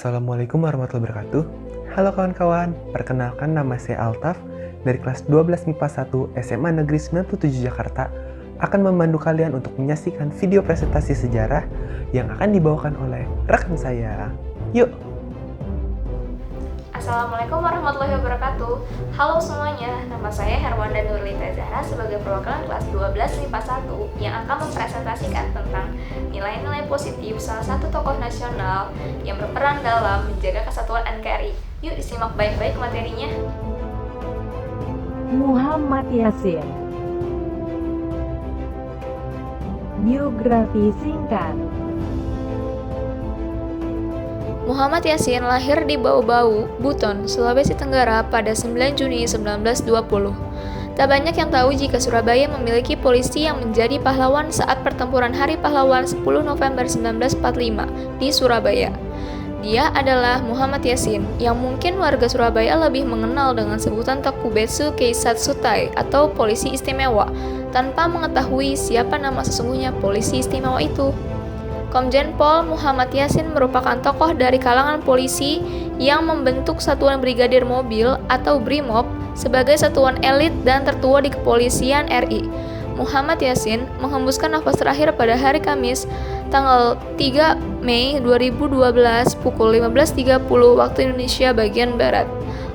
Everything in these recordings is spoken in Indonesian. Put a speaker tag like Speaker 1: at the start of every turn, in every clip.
Speaker 1: Assalamualaikum warahmatullahi wabarakatuh. Halo kawan-kawan, perkenalkan nama saya Altaf dari kelas 12 MIPA 1 SMA Negeri 97 Jakarta akan membantu kalian untuk menyaksikan video presentasi sejarah yang akan dibawakan oleh rekan saya. Yuk!
Speaker 2: Assalamualaikum warahmatullahi wabarakatuh. Halo semuanya, nama saya Herwanda Nurlita Zahra sebagai perwakilan kelas 12 MIPA 1 yang akan mempresentasikan tentang nilai-nilai positif salah satu tokoh nasional yang berperan dalam menjaga kesatuan NKRI. Yuk disimak baik-baik materinya.
Speaker 3: Muhammad Yasin. Biografi singkat.
Speaker 2: Muhammad Yasin lahir di Bau-Bau, Buton, Sulawesi Tenggara pada 9 Juni 1920. Tak banyak yang tahu jika Surabaya memiliki polisi yang menjadi pahlawan saat pertempuran Hari Pahlawan 10 November 1945 di Surabaya. Dia adalah Muhammad Yasin, yang mungkin warga Surabaya lebih mengenal dengan sebutan Takubetsu Keisatsutai atau Polisi Istimewa, tanpa mengetahui siapa nama sesungguhnya polisi istimewa itu. Komjen Pol Muhammad Yasin merupakan tokoh dari kalangan polisi yang membentuk Satuan Brigadir Mobil atau BRIMOB sebagai satuan elit dan tertua di Kepolisian RI. Muhammad Yasin menghembuskan nafas terakhir pada hari Kamis, tanggal 3 Mei 2012 pukul 15.30 waktu Indonesia bagian Barat.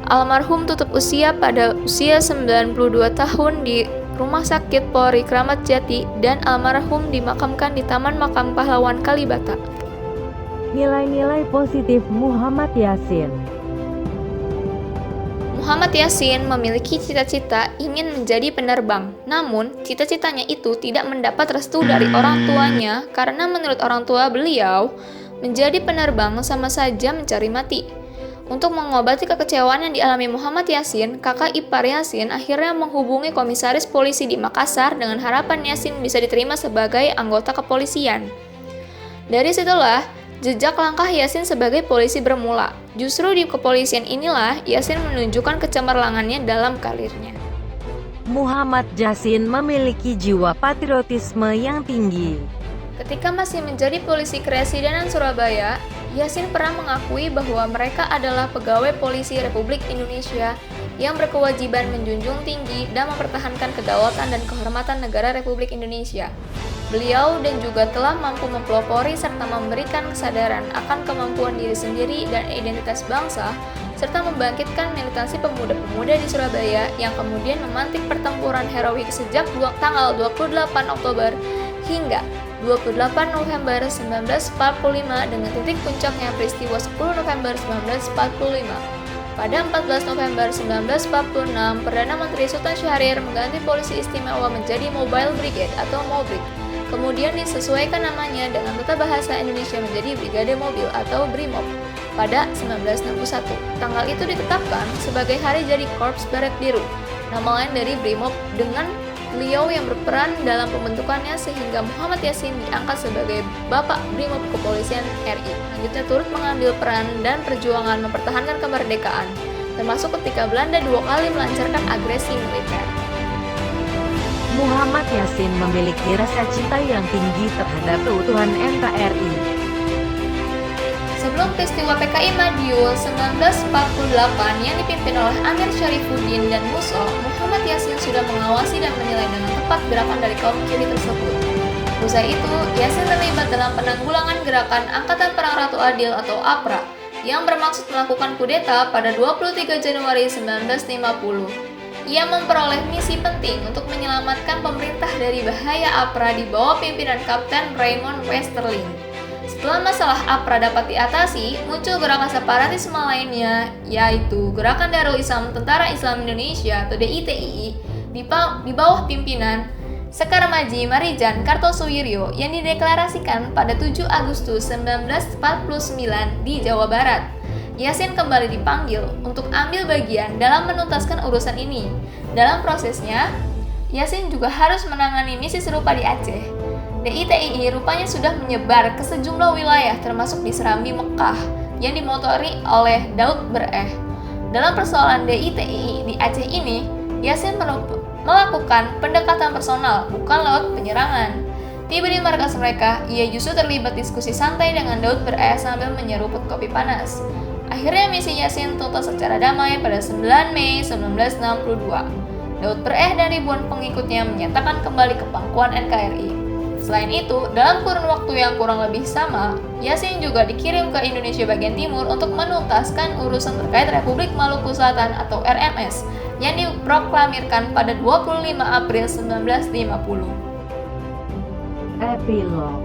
Speaker 2: Almarhum tutup usia pada usia 92 tahun di Rumah Sakit Polri Kramat Jati dan almarhum dimakamkan di Taman Makam Pahlawan Kalibata.
Speaker 3: Nilai-nilai positif Muhammad Yasin.
Speaker 2: Muhammad Yasin memiliki cita-cita ingin menjadi penerbang. Namun, cita-citanya itu tidak mendapat restu dari orang tuanya karena menurut orang tua beliau, menjadi penerbang sama saja mencari mati. Untuk mengobati kekecewaan yang dialami Muhammad Yasin, kakak ipar Yasin akhirnya menghubungi komisaris polisi di Makassar dengan harapan Yasin bisa diterima sebagai anggota kepolisian. Dari situlah, jejak langkah Yasin sebagai polisi bermula. Justru di kepolisian inilah Yasin menunjukkan kecemerlangannya dalam karirnya.
Speaker 3: Muhammad Yasin memiliki jiwa patriotisme yang tinggi.
Speaker 2: Ketika masih menjadi polisi Kepresidenan Surabaya, Yasin pernah mengakui bahwa mereka adalah pegawai polisi Republik Indonesia yang berkewajiban menjunjung tinggi dan mempertahankan kedaulatan dan kehormatan negara Republik Indonesia. Beliau dan juga telah mampu mempelopori serta memberikan kesadaran akan kemampuan diri sendiri dan identitas bangsa, serta membangkitkan militansi pemuda-pemuda di Surabaya yang kemudian memantik pertempuran heroik sejak tanggal 28 Oktober hingga 28 November 1945 dengan titik puncaknya peristiwa 10 November 1945. Pada 14 November 1946, Perdana Menteri Sultan Syahrir mengganti Polisi Istimewa menjadi Mobile Brigade atau Mobrik. Kemudian disesuaikan namanya dengan tata bahasa Indonesia menjadi Brigade Mobil atau BRIMOB pada 1961. Tanggal itu ditetapkan sebagai hari jadi Korps Baret Biru, nama lain dari BRIMOB, dengan beliau yang berperan dalam pembentukannya sehingga Muhammad Yasin diangkat sebagai Bapak BRIMOB Kepolisian RI. Selanjutnya turut mengambil peran dan perjuangan mempertahankan kemerdekaan, termasuk ketika Belanda 2 kali melancarkan agresi militer.
Speaker 3: Muhammad Yasin memiliki rasa cinta yang tinggi terhadap keutuhan NKRI.
Speaker 2: Sebelum peristiwa PKI Madiun 1948 yang dipimpin oleh Amir Syarifuddin dan Musso, Muhammad Yasin sudah mengawasi dan menilai dengan tepat gerakan dari kaum kiri tersebut. Usai itu, Yasin terlibat dalam penanggulangan gerakan Angkatan Perang Ratu Adil atau APRA yang bermaksud melakukan kudeta pada 23 Januari 1950. Ia memperoleh misi penting untuk menyelamatkan pemerintah dari bahaya APRA di bawah pimpinan Kapten Raymond Westerling. Setelah masalah APRA dapat diatasi, muncul gerakan separatisme lainnya, yaitu Gerakan Darul Islam Tentara Islam Indonesia atau DITII di bawah pimpinan Sekar Maji Marijan Kartosuwiryo yang dideklarasikan pada 7 Agustus 1949 di Jawa Barat. Yasin kembali dipanggil untuk ambil bagian dalam menuntaskan urusan ini. Dalam prosesnya, Yasin juga harus menangani misi serupa di Aceh. DITII rupanya sudah menyebar ke sejumlah wilayah termasuk di Serambi Mekah yang dimotori oleh Daud Bereh. Dalam persoalan DITII di Aceh ini, Yasin melakukan pendekatan personal bukan lewat penyerangan. Tiba di markas mereka, ia justru terlibat diskusi santai dengan Daud ber-E sambil menyeruput kopi panas. Akhirnya misi Yasin tuntas secara damai pada 9 Mei 1962. Daud ber-E dan ribuan pengikutnya menyatakan kembali ke pangkuan NKRI. Selain itu, dalam kurun waktu yang kurang lebih sama, Yasin juga dikirim ke Indonesia bagian timur untuk menuntaskan urusan terkait Republik Maluku Selatan atau RMS yang diproklamirkan pada 25 April 1950.
Speaker 3: Epilog.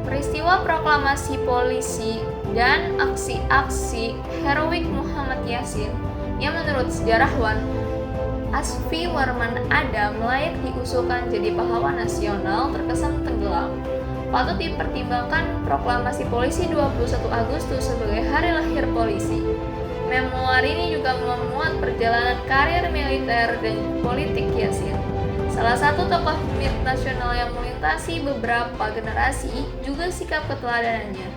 Speaker 2: Peristiwa proklamasi polisi dan aksi-aksi heroik Muhammad Yasin yang menurut sejarawan Asfi Warman Adam layak diusulkan jadi pahlawan nasional terkesan tenggelam. Patut dipertimbangkan proklamasi polisi 21 Agustus sebagai hari lahir polisi. Memoir ini juga memuat perjalanan karir militer dan politik Yasin. Salah satu tokoh pemimpin nasional yang melintasi beberapa generasi juga sikap keteladanannya.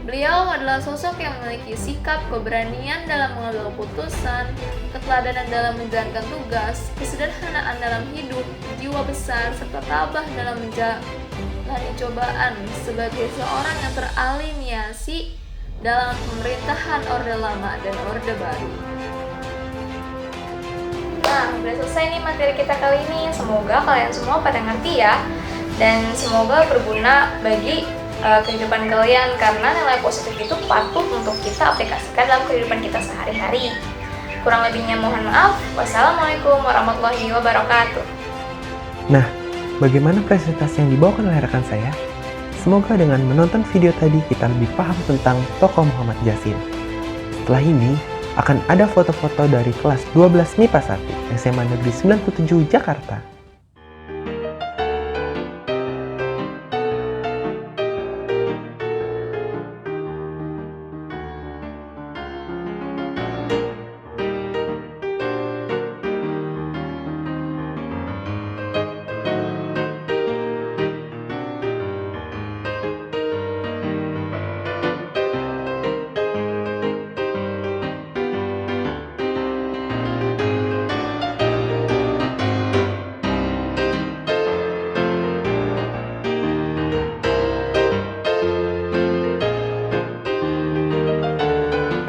Speaker 2: Beliau adalah sosok yang memiliki sikap keberanian dalam mengambil keputusan, keteladanan dalam menjalankan tugas, kesederhanaan dalam hidup, jiwa besar, serta tabah dalam menjalani cobaan sebagai seorang yang teraliniasi dalam pemerintahan Orde Lama dan Orde Baru. Nah, udah selesai nih materi kita kali ini. Semoga kalian semua pada ngerti ya, dan semoga berguna bagi kehidupan kalian, karena nilai positif itu patut untuk kita aplikasikan dalam kehidupan kita sehari-hari. Kurang lebihnya mohon maaf. Wassalamualaikum warahmatullahi wabarakatuh.
Speaker 1: Nah, bagaimana presentasi yang dibawakan oleh rekan saya? Semoga dengan menonton video tadi kita lebih paham tentang tokoh Muhammad Yasin. Setelah ini, akan ada foto-foto dari kelas 12 MIPA 1 SMA Negeri 97 Jakarta.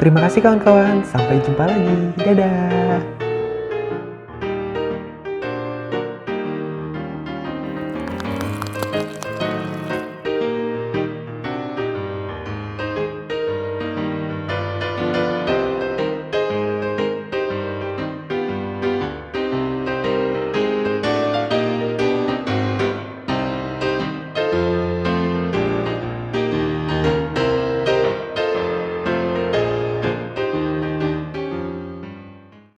Speaker 1: Terima kasih kawan-kawan, sampai jumpa lagi. Dadah!